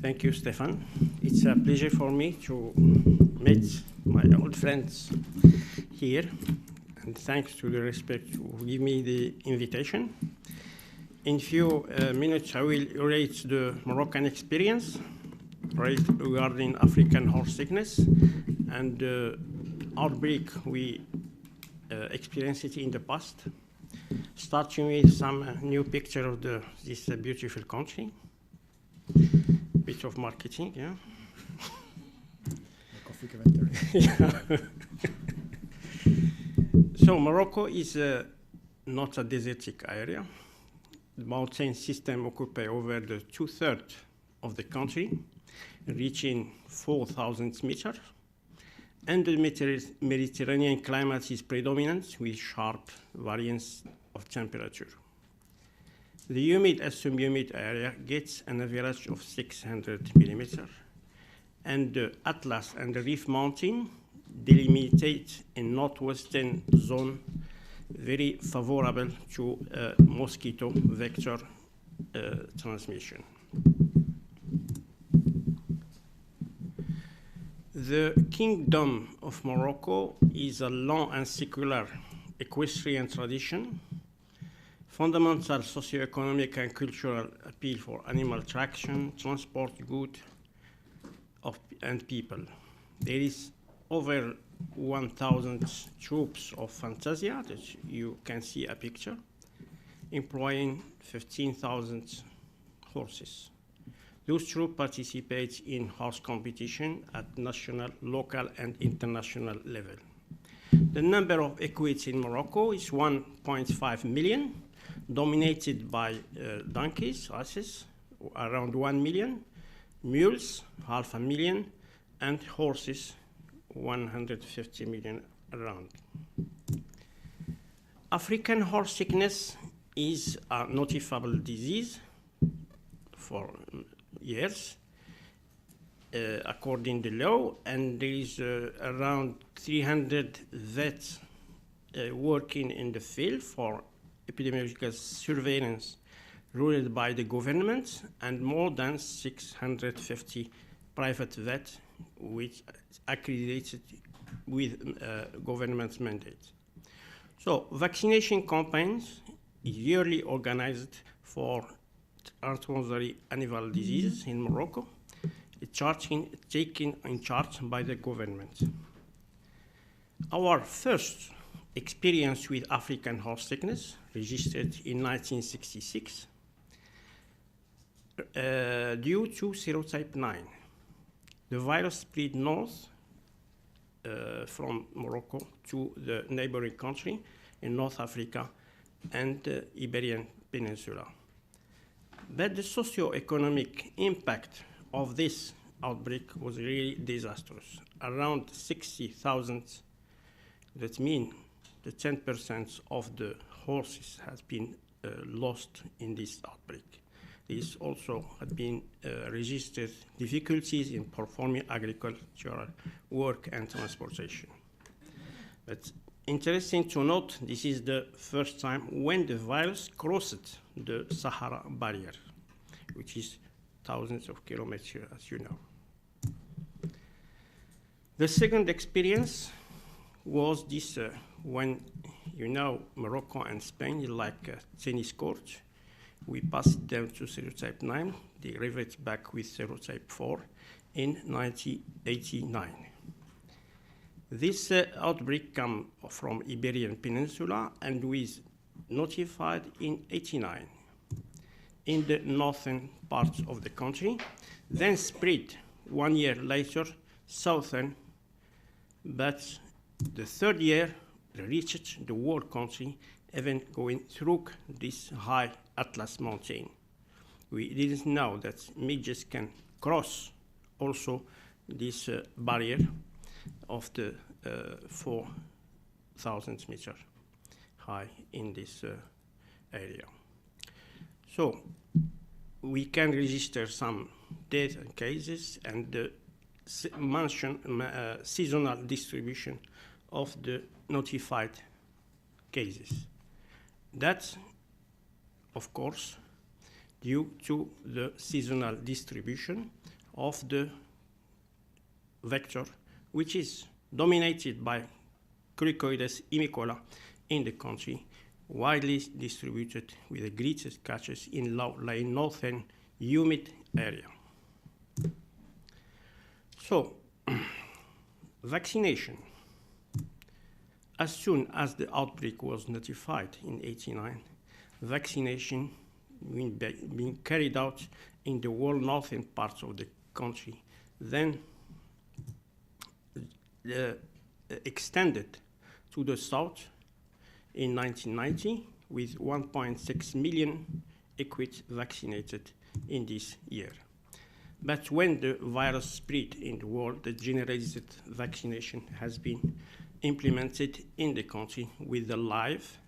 Thank you, Stefan. It's a pleasure for me to meet my old friends here, and thanks to the respect to give me the invitation. In few minutes, I will relate the Moroccan experience regarding African horse sickness and the outbreak we experienced it in the past, starting with some new picture of this beautiful country. Bit of marketing, yeah. Coffee commentary. So Morocco is not a desertic area. The mountain system occupies over the 2/3 of the country, reaching 4,000 meters. And the Mediterranean climate is predominant with sharp variance of temperature. The humid and semi-humid area gets an average of 600 millimeters, and the Atlas and the Reef Mountain delimitate a northwestern zone very favorable to mosquito vector transmission. The Kingdom of Morocco is a long and secular equestrian tradition, fundamental socio-economic and cultural appeal for animal traction, transport, goods, and people. There is over 1,000 troops of Fantasia that you can see a picture, employing 15,000 horses. Those troops participate in horse competition at national, local, and international level. The number of equids in Morocco is 1.5 million, dominated by donkeys, asses, around 1 million, mules, 500,000, and horses, 150 million around. African horse sickness is a notifiable disease for years, according to law, and there is around 300 vets working in the field for epidemiological surveillance ruled by the government, and more than 650 private vets which accredited with government mandate. So vaccination campaigns is yearly organized for transitory animal disease in Morocco, taken in charge by the government. Our first experience with African horse sickness, registered in 1966, due to serotype 9. The virus spread north from Morocco to the neighboring country in North Africa and the Iberian Peninsula. But the socio-economic impact of this outbreak was really disastrous. Around 60,000, that means the 10% of the horses has been lost in this outbreak. This also had been registered difficulties in performing agricultural work and transportation. But interesting to note, this is the first time when the virus crossed the Sahara barrier, which is thousands of kilometers, as you know. The second experience was this when, you know, Morocco and Spain is like a tennis court. We passed them to serotype 9. They revert back with serotype 4 in 1989. This outbreak came from Iberian Peninsula and was notified in 89 in the northern parts of the country, then spread 1 year later southern, but the third year reached the whole country, even going through this high Atlas mountain. We didn't know that midges can cross also this barrier of the 4,000 meters high in this area. So we can register some death cases and the seasonal distribution of the notified cases. That, of course, due to the seasonal distribution of the vector, which is dominated by Cricoides imicola in the country, widely distributed with the greatest catches in northern humid area. So, vaccination. As soon as the outbreak was notified in 1989, vaccination being carried out in the whole northern parts of the country, then extended to the south in 1990 with 1.6 million equids vaccinated in this year. But when the virus spread in the world, the generalized vaccination has been implemented in the country with the live,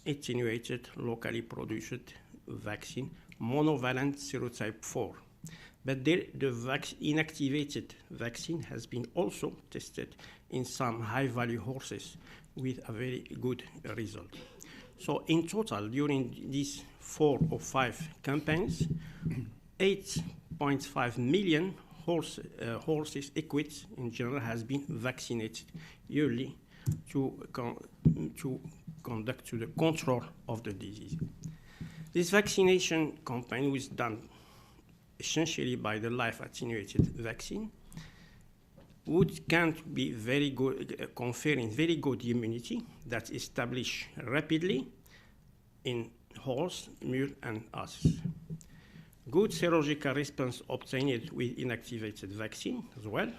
attenuated, locally produced vaccine, monovalent serotype 4. But the inactivated vaccine has been also tested in some high-value horses with a very good result. So in total, during these 4 or 5 campaigns, 8.5 million horses, equids in general, has been vaccinated yearly to conduct to the control of the disease. This vaccination campaign was done essentially by the live attenuated vaccine, which can be very good, conferring very good immunity that established rapidly in horse, mule, and asses. Good serological response obtained with inactivated vaccine as well.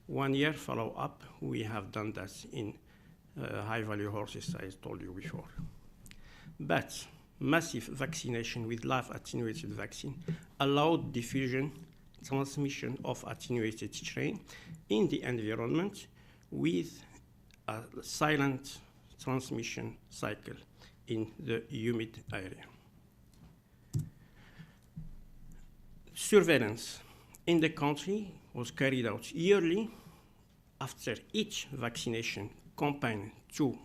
1 year follow-up, we have done that in high-value horses, I told you before. But massive vaccination with live attenuated vaccine allowed diffusion, transmission of attenuated strain in the environment with a silent transmission cycle in the humid area. Surveillance in the country was carried out yearly after each vaccination campaign to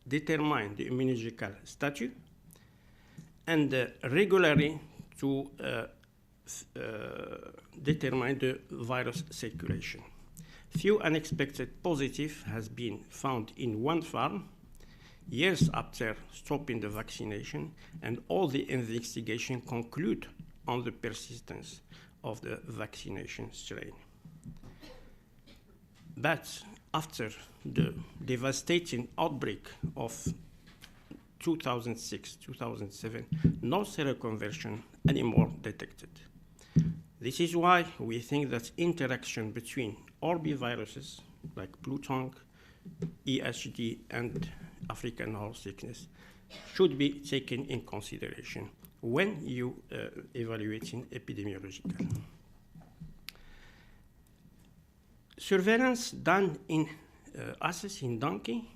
determine the immunological statut and regularly to determine the virus circulation. Few unexpected positive has been found in one farm years after stopping the vaccination, and all the investigation conclude on the persistence of the vaccination strain. But after the devastating outbreak of 2006-2007, no seroconversion anymore detected. This is why we think that interaction between orbiviruses like blue tongue, ESD, and African horse sickness should be taken in consideration when you evaluating epidemiological. Surveillance done in asses, in donkey,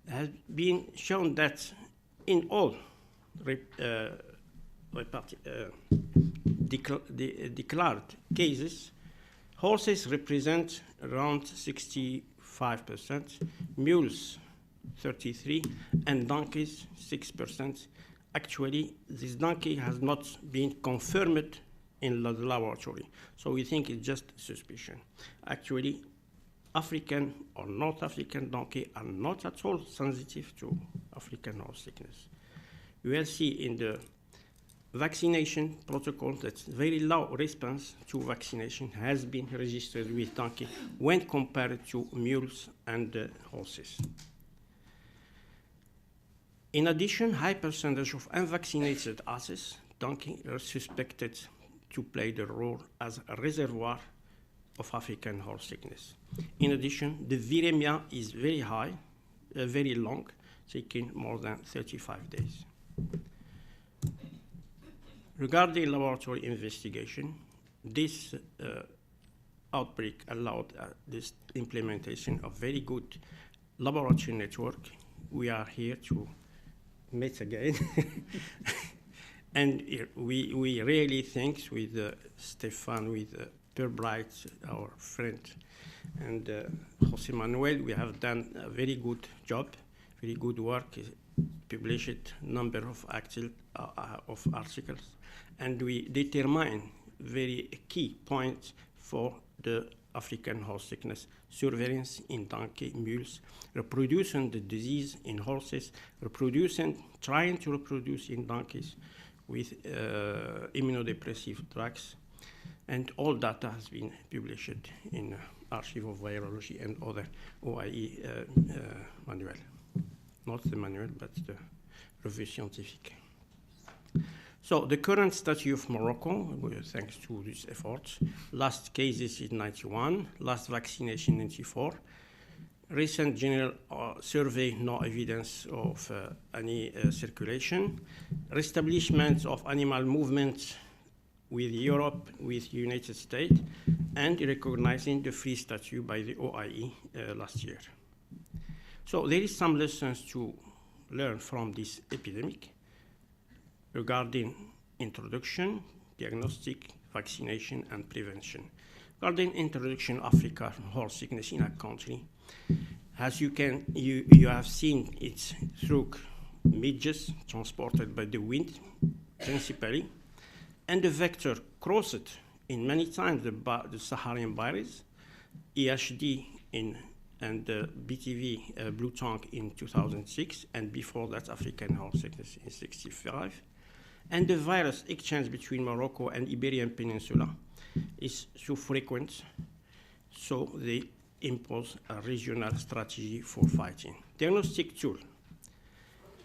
has been shown that in all declared cases, horses represent around 65%, mules 33%, and donkeys 6%. Actually, this donkey has not been confirmed in the laboratory, so we think it's just suspicion. Actually, African or North African donkey are not at all sensitive to African horse sickness. You will see in the vaccination protocol that very low response to vaccination has been registered with donkey when compared to mules and horses. In addition, high percentage of unvaccinated asses, donkey, are suspected to play the role as a reservoir of African horse sickness. In addition, the viremia is very high, very long, taking more than 35 days. Regarding laboratory investigation, this outbreak allowed this implementation of very good laboratory network. We are here to meet again. And we really thanks with Stefan, with Perbright, our friend, and Jose Manuel. We have done a very good job, very good work published number of articles, and we determine very key points for the African horse sickness surveillance in donkey, mules, reproducing the disease in horses, trying to reproduce in donkeys with immunodepressive drugs, and all data has been published in Archive of Virology and other OIE manual. Not the manual, but the Revue Scientifique. So the current statute of Morocco, thanks to these efforts, last cases in 91, last vaccination in 94, recent general survey, no evidence of any circulation, reestablishment of animal movements with Europe, with United States, and recognizing the free statute by the OIE last year. So there is some lessons to learn from this epidemic regarding introduction, diagnostic, vaccination, and prevention. Regarding introduction of African horse sickness in a country, as you have seen, it's through midges transported by the wind, principally, and the vector crossed in many times the Saharan virus, EHD and the BTV blue tongue in 2006, and before that African horse sickness in 65. And the virus exchange between Morocco and Iberian Peninsula is so frequent, so they impose a regional strategy for fighting. Diagnostic tool.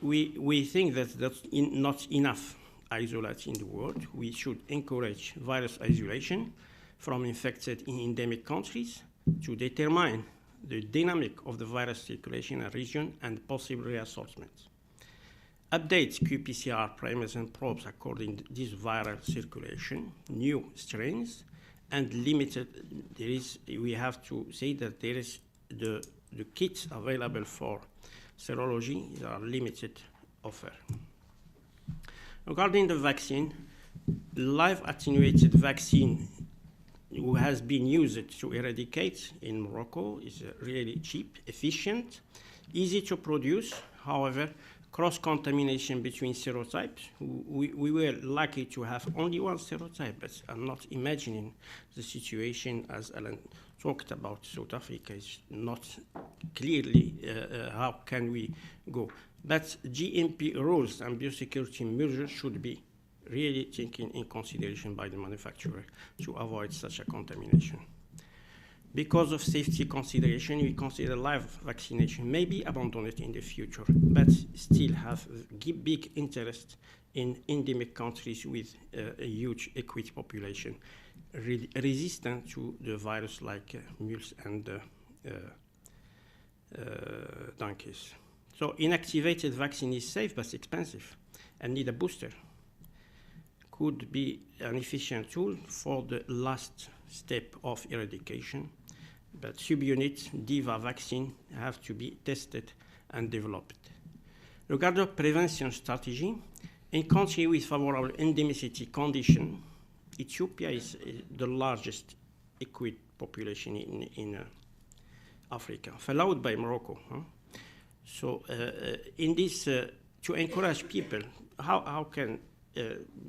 We think that that's not enough isolate in the world. We should encourage virus isolation from infected in endemic countries to determine the dynamic of the virus circulation in a region and possible reassortment. Update qPCR primers and probes according to this viral circulation, new strains, and limited. We have to say that there is the kits available for serology are limited offer. Regarding the vaccine, live attenuated vaccine who has been used to eradicate in Morocco is really cheap, efficient, easy to produce. However, cross-contamination between serotypes. We were lucky to have only one serotype, but I'm not imagining the situation as Alan talked about. South Africa is not clearly how can we go. But GMP rules and biosecurity measures should be really taken in consideration by the manufacturer to avoid such a contamination. Because of safety consideration, we consider live vaccination may be abandoned in the future, but still have big interest in endemic countries with a huge equid population resistant to the virus like mules and donkeys. So inactivated vaccine is safe but expensive and need a booster. Could be an efficient tool for the last step of eradication, but subunit DIVA vaccine have to be tested and developed. Regarding prevention strategy, in country with favorable endemicity condition, Ethiopia is the largest equid population in Africa, followed by Morocco. So in this, to encourage people, how can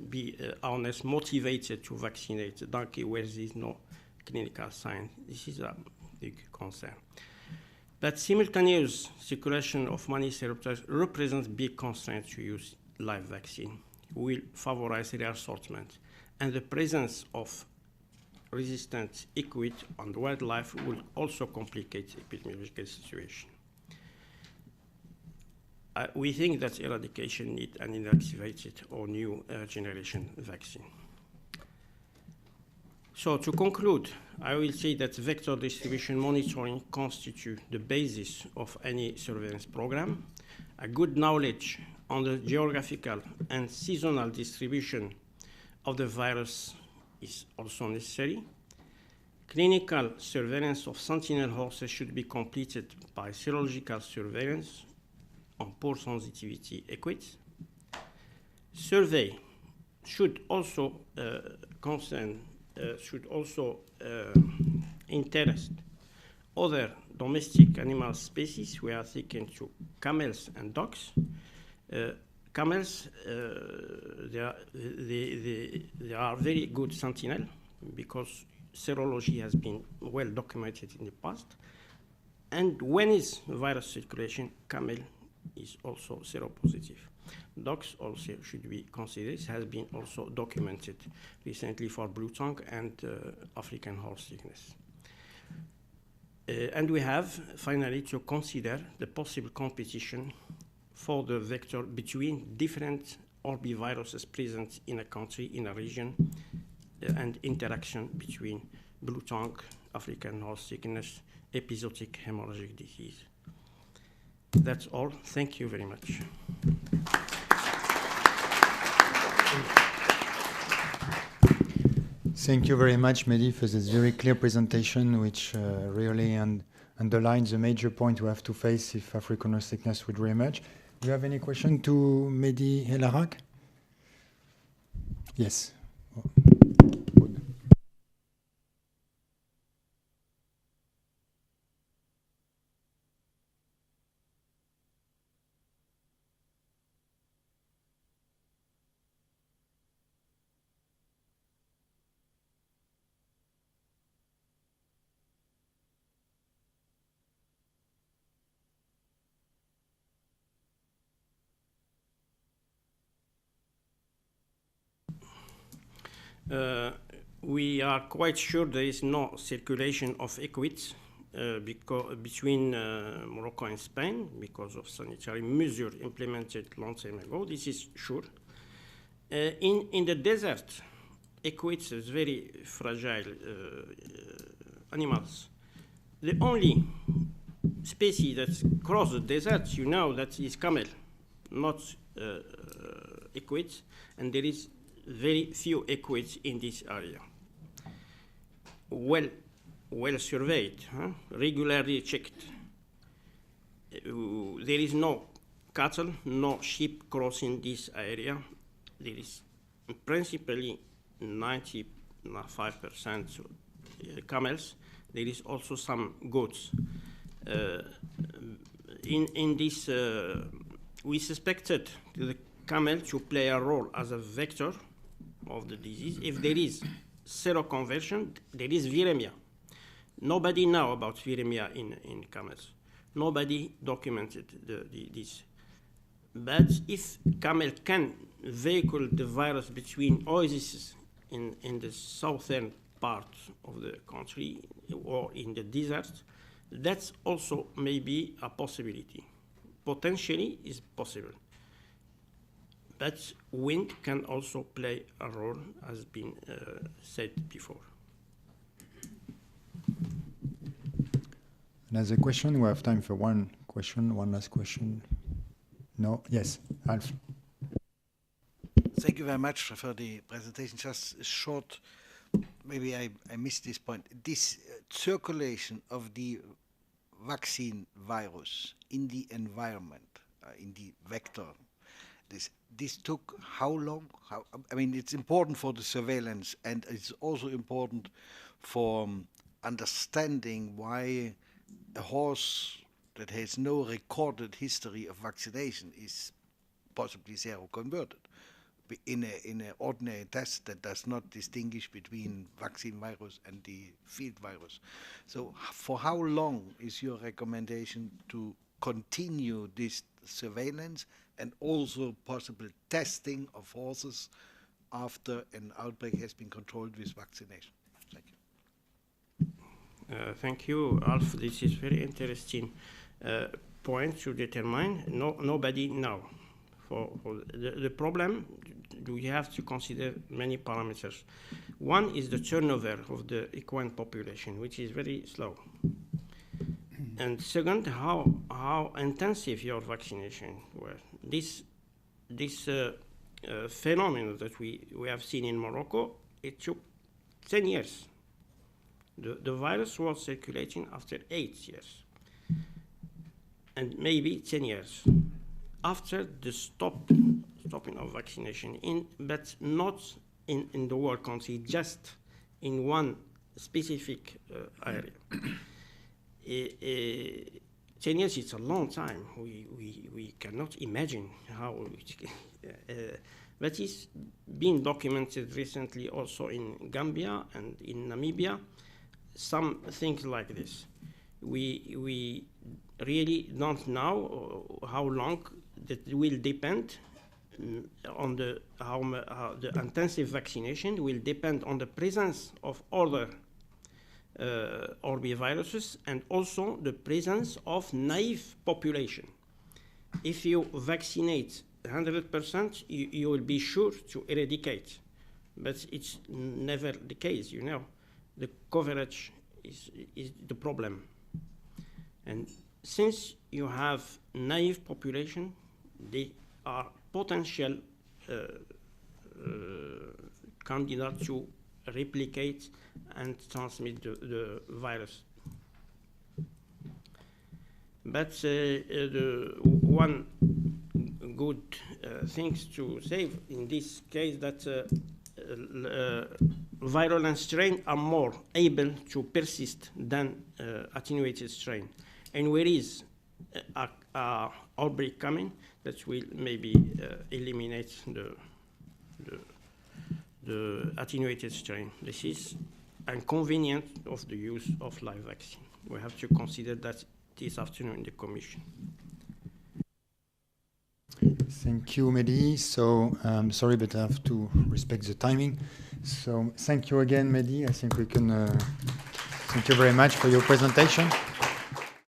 be honest, motivated to vaccinate the donkey where there is no clinical sign? This is a big concern. But simultaneous circulation of many serotypes represents big constraint to use live vaccine, will favorize reassortment, and the presence of resistant equid on wildlife will also complicate epidemiological situation. We think that eradication needs an inactivated or new generation vaccine. So to conclude, I will say that vector distribution monitoring constitutes the basis of any surveillance program. A good knowledge on the geographical and seasonal distribution of the virus is also necessary. Clinical surveillance of sentinel horses should be completed by serological surveillance on poor sensitivity equids. Survey should also interest other domestic animal species. We are thinking to camels and dogs Camels, they are very good sentinel because serology has been well documented in the past. And when is virus circulation, camel is also seropositive. Dogs also should be considered. It has been also documented recently for blue tongue and African horse sickness. And we have finally to consider the possible competition for the vector between different orbiviruses present in a country, in a region, and interaction between blue tongue, African horse sickness, episodic hemorrhagic disease. That's all. Thank you very much. Thank you very much, Mehdi, for this very clear presentation, which really underlines the major point we have to face if African horse sickness would reemerge. Do you have any question to Mehdi Helarak? Yes. We are quite sure there is no circulation of equids between Morocco and Spain because of sanitary measures implemented long time ago. This is sure. In the desert, equids is very fragile animals. The only species that cross the desert, you know, that is camel, not equids, and there is very few equids in this area. Well surveyed, regularly checked. There is no cattle, no sheep crossing this area. There is principally 95% camels. There is also some goats. In this, we suspected the camel to play a role as a vector of the disease. If there is seroconversion, there is viremia. Nobody know about viremia in camels. Nobody documented this. But if camel can vehicle the virus between oases in the southern part of the country or in the desert, that's also maybe a possibility. Potentially is possible. But wind can also play a role, as been said before. Another question? We have time for one question, one last question. No? Yes, Alf. Thank you very much for the presentation. Just a short, maybe I missed this point. This circulation of the vaccine virus in the environment, in the vector, this took how long? I mean, it's important for the surveillance, and it's also important for understanding why a horse that has no recorded history of vaccination is possibly seroconverted in an ordinary test that does not distinguish between vaccine virus and the field virus. So for how long is your recommendation to continue this surveillance and also possible testing of horses after an outbreak has been controlled with vaccination? Thank you. Thank you, Alf. This is very interesting point to determine. Nobody know. For the problem, we have to consider many parameters. One is the turnover of the equine population, which is very slow. And second, how intensive your vaccination were. This phenomenon that we have seen in Morocco, it took 10 years. The virus was circulating after 8 years, and maybe 10 years after the stopping of vaccination, but not in the whole country, just in one specific area. 10 years, it's a long time. We cannot imagine how that is being documented recently also in Gambia and in Namibia. Some things like this. We really don't know how long that will depend on how the intensive vaccination will depend on the presence of other orbiviruses and also the presence of naive population. If you vaccinate 100%, you will be sure to eradicate, but it's never the case, you know. The coverage is the problem. And since you have naive population, they are potential candidates to replicate and transmit the virus. But the one good things to say in this case that virulent strains are more able to persist than attenuated strain. And where is a outbreak coming, that will maybe eliminate the attenuated strain. This is inconvenient of the use of live vaccine. We have to consider that this afternoon in the Commission. Thank you, Mehdi. So sorry, but I have to respect the timing. So thank you again, Mehdi. I think we can, thank you very much for your presentation.